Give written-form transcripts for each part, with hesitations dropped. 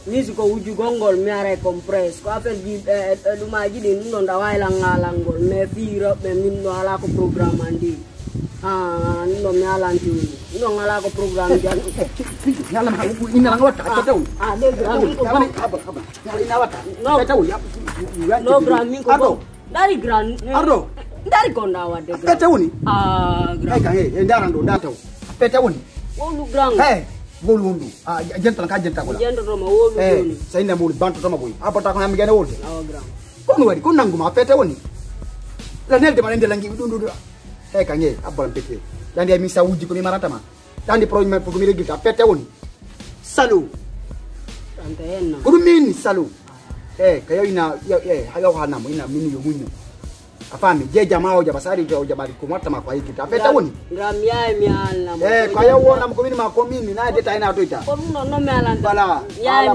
music ko uju gongol mi are compress ko affaire ji dumaji din non da wayla ngalangol me fira be min no ala ko programme andi no mi ala anti no ngala ko programme jan yalla ma ko ina nga wata ta taw de gram ko yalla ina wata no ta taw no gram min ko dari gran ardo dari ko ndawa de ta taw ni gram ka ndarando da taw ta taw ni wolu gram wolu wondu jental ka jenta ko la jento do ma wolu doni sai na mul bantu to ma boy apata ko am gene wolu gram ko wadi ko nanguma pete woni la nelde ma nelde langi dundu ka nge abban pete dandi mi sa wuji ko mi marata ma dandi projet pour mi regita pete woni salu tante enna ko min salu kayo ina hayo hana mo ina minu yo munyo afami je jamaa hoja basari hoja bali kumata makwa hiki tapeta woni gram ya mi ala mo kayo wona mo mini ma ko mini na deta ina toita ko no mi ala bala ya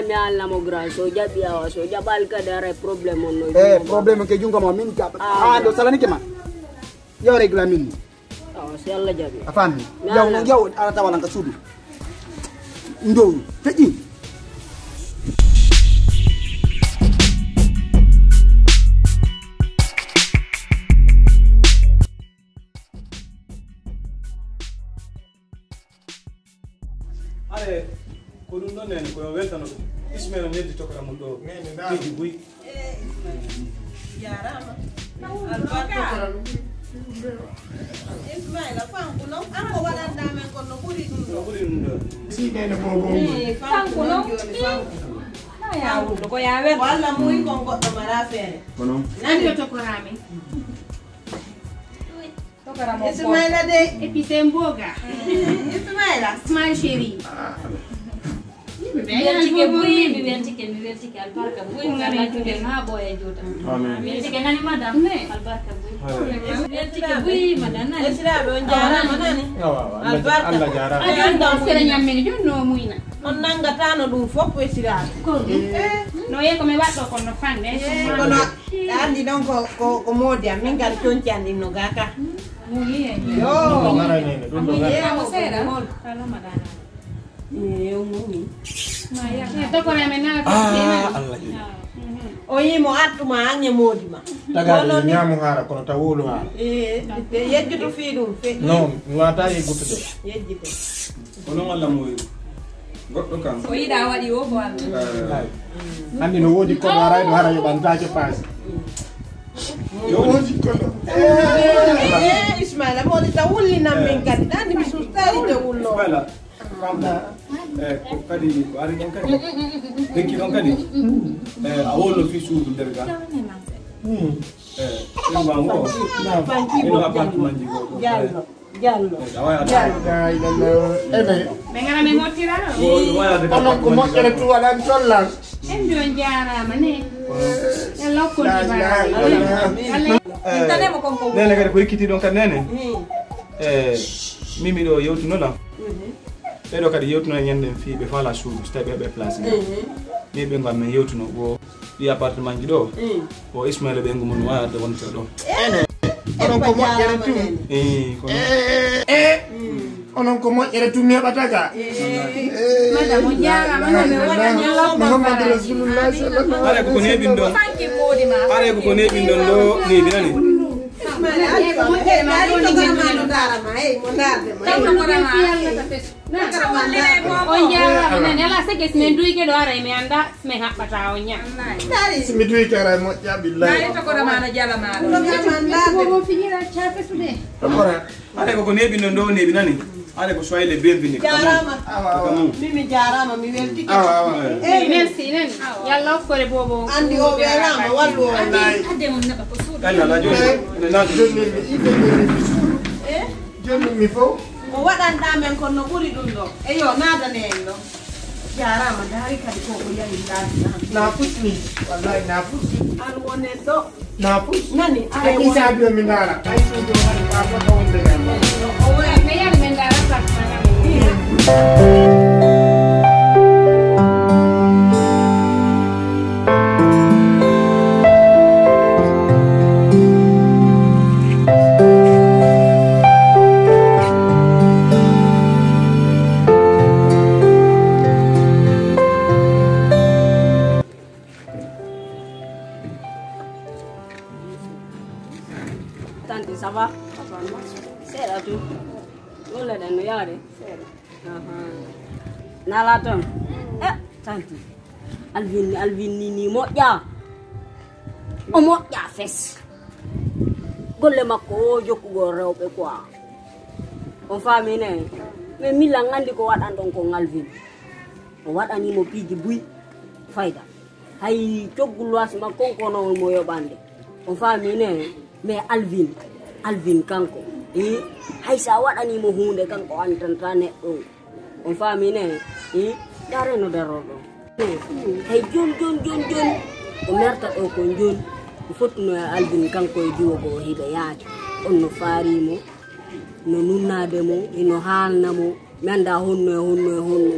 mi ala mo gram so jabi awa so jabal ka dare problem no problem ke junga mo min ka do salani ke ma yo regla min si Allah jabi afami yo ala tawala ka sudu ndo teji ko dum don en ko weltano dum ismaila neddi tokara mun do tigi buy jarama albarka ismaila fanku no ako wadanda men ko no buri dum do si nene bobo fanku no ya wudo ko ya wer walla muy ko goddo mara fere kono nani to ko rami Ismaila de Episemboga. Ismaila Smile chérie. Bibertike albarka buy ngala jude ma boye jota. amen Bibertike nani madam ne albarka buy. Bibertike buy madam nani. Esra be on jarama nani. Albarka. Allah jara Ajon do sere nyamme jonno muina. On nangatano dum fop esra. No ye ko me waddo ko no fande. Kono andi non ko modi am min gal tonti andi no gaka. Yo. ngara nene dum do ngara Kala madana. Mumi. Maya. To ko me na Allah O yimo attuma anye modi ma. taga ni nyamu hara kono tawulu hara Yejjutu fi dum fe. non wata e guttude Yejjite. kono walla moy goddo kan O yida wadi o bo Allah. andi no wodi ko waraydo hara yo bantaake pass yo wodi kono Ismaila modi tawulli nam min kan andi mi sustari tawullo. wala ko kadi ko ari don kadi dekki don kadi awolo fi suudu derga ba ngo ino appartement ji go Jallo. awaya me ngara me motira no. waya de onon ko mo ere tu wala tolla En do jarama ne. E lokko di bara. Intane mo kon ko. nene kadi ko ikkiti don kadi nene mimi do yewtuno la ɓeɗo kadi yewtuno e ñanden fi ɓe fala suudu so tawi ɓe place ni ɓe ngam men yewtuno bo ɗi appartement ji ɗo o ismaila ɓe ngu mun wayade wonte ɗo onon ko moƴƴere tum kono onon ko moƴƴere tum heɓata ga Madam on jarama no me wada nyallo. Muhammad Rasulullah sallallahu are ko neɓin ɗon Fanki modi ma. are ko neɓin ɗon ɗo neɓi nani On jarama ne ala sege men duike do ara me anda me habbata on nya. mi duwi kara moƴƴa billahi Ko finira chafe sude. are ko neɓin ɗon ɗo neɓi nani are ko soyle bienvenu Jarama. Mimi jarama mi welti. Merci nen. Yalla ko re bobo. Andi o welama wallu o. Ade mon naba ko suudu. kala la joni na joni mi fo Mo waɗanta men kono no ɓuri ɗum ɗo. Eyo nadane en ɗo. Jarama dari kadi ko yahi laabi. na fusni wallahi na fusni An wonen ɗo. na fusni Nani ay isabi mi ndara ay sudo har ba ko wonde Me yalla men dara sakna. wade nala ton tanti alvin ni moƴƴa o moƴƴa fes golle makko o jokkugo rewɓe quoi on famine mais milla gandi ko waɗan ɗon ko alvin o waɗanimo piiji buy fayda hay coggul wasi makko kono mo yoɓande on famine mais alvin kanko hay sa waɗanimo hunde kanko antanta neɗɗo on famine dareno daroɗo hay jon o merta ɗo ko jon o fottuno e alvin kanko e diwogo o hiɓe yaade on no farimo no nunnademo eno haalnamo mi anda honno e honno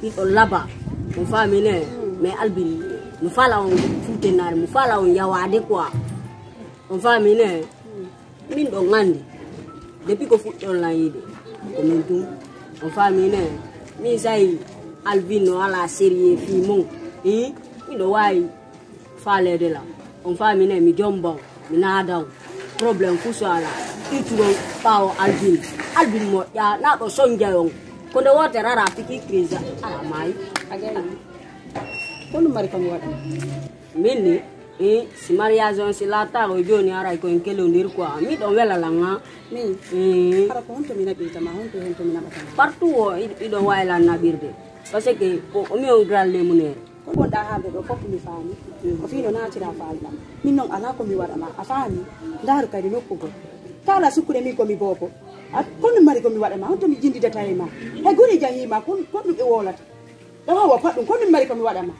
ɗiɗo laba on famine mais albin mi fala on futenare mi fala on yawade quoi on famine min ɗo gandi depuis ko fuɗɗon layide ko min tum on famine min sayi alvin no ala série fi mon miɗo wawi falede la on famine mi jombon mi naadaw probléme fu so ala ituron ɓawo albin moƴƴa naɗo sonjayon ko nde wote rara fiki crise ala maayi kono mari kam waɗa min ni si mariage on si lataro joni aray koyen kelondir quoi miɗon welalanga min hara ko honto mi naɓirtama honto mi naɓatama partout o iɗon waylan naɓirde par ce que o mi on gralle munere ko gonɗa haalde ɗo fof mi faami ko fino natira faalɗam min noon ala komi waɗama a faami ndaaru kadi nokkugo kala sukkude min komi bobo kono mari komi waɗama honto mi jindidata e ma hay guri jahima kon ɗum ɓe wolata ɗo wawa pat ɗum kono mi mari komi waɗama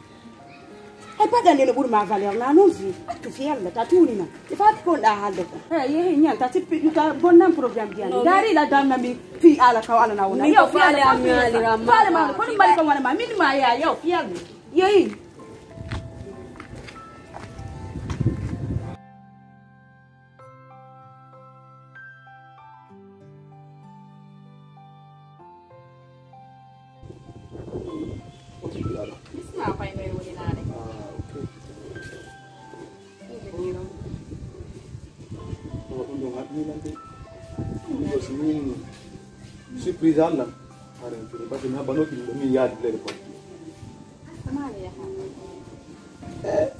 hay paɗande no ɓuurma valeur na noon fi to fiyalla ta tuunina e faati konɗa haalde ko yehi ñal ta sippiɗuta bonnan programme jiyani darila damnami fi ala kaw alana wona yow faale ma kono mari komi waɗama min ma ya yow fiyalde yehi surprise Allah parce que mi haɓano ɗum ɗo min yaadi leyde kon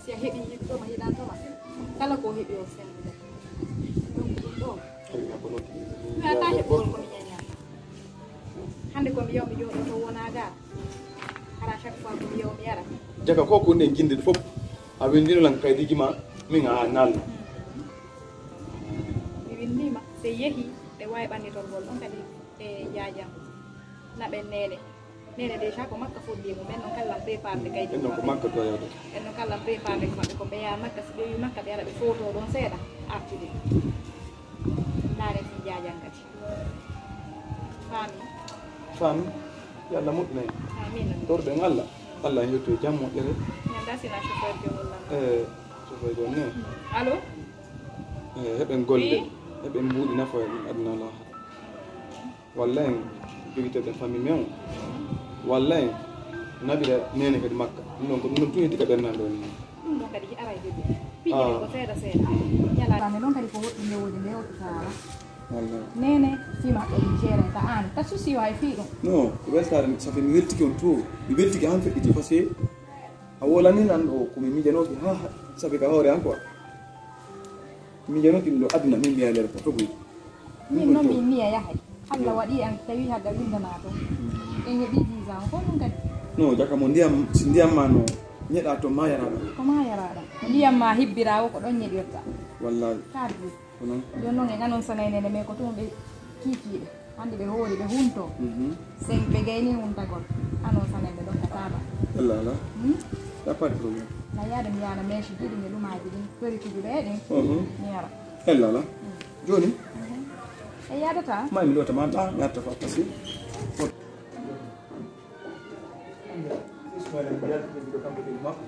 si a heɓi yiɗɗoma hiɗantoma kala ko heɓi o sembude donc ɗum ɗo mi haɓano mi ata heɓugol komi ñañata hande komi yaw mi jooɗo to wona ga hara chaque fois komi yaw mi yara jaga ko ko nden guinde fof a windinolan kaydiji ma min a nalno mi windima so yeehi ɗe wawi ɓannitolgol ɗon kadi e jajam naɓe nene déjà ko makka fuɗɗimo ɓen noon kallam préparde kaydi en noon ko makka doyode en noon kallam préparde ko maɓɓe ko ɓeya makka so ɓe wi makka ɓe ara ɓe photo ɗon seeɗa artude naane fi jajam kadi faami yo Allah moƴƴinayi amin torɗen Allah Allah en yetto e jam moƴƴere mi anda sina chauffeur jomollam chauffeur jon ne allo heɓen golle heɓen mbuuɗi nafoya ɗum aduna laha walla en jogiteɗen famille men o walla en naɓira nene kadi makka ɗum ɗon ko ɗum ɗon tun heddi ka ɓernade ɗon ni ɗum ɗon kadi ara jogi piƴƴe ko seeɗa seeɗa ñalaame ɗon kadi ko woɗɗi ndewoji nde hottotara nene fimaɓɓe ɗum géré ta an ta souci wa e fii ɗum non ko weltare ça fait mi weltiki on to mi weltiki han feƴƴiti par ce que a wolanin an ɗo komi mijanoki ha sabi ka hoore an quoi mijanoki ɗum ɗo aduna min mbiya lere ko togoyi min noon min miya yahay Allah waɗi an tawi hadda windana toon en heɓi visa o ko ɗum kadi non jaka mo ndiyam si ndiyam ma no ñeɗa to ma yaraɗa ko ma yaraɗa ndiyam ma hibbirawo ko ɗon ñeɗirta wallahi kadri ko noon jon noon en anon sanaynene mais ko tun ɓe kiikiiɓe hande ɓe hoori ɓe hunto sen ɓe gayni huntagol anon sanayɓe ɗon kataba Allah ala ya pas de problème na yaade mi yana meche jiɗi mi lumaji ɗin perituji ɓe ɗin mi yara Allah ala joni e yadata ma mi lota ma ɗa mi arta fa parce que Ismaila mi yaltiniɗo kamɓe ɗin makko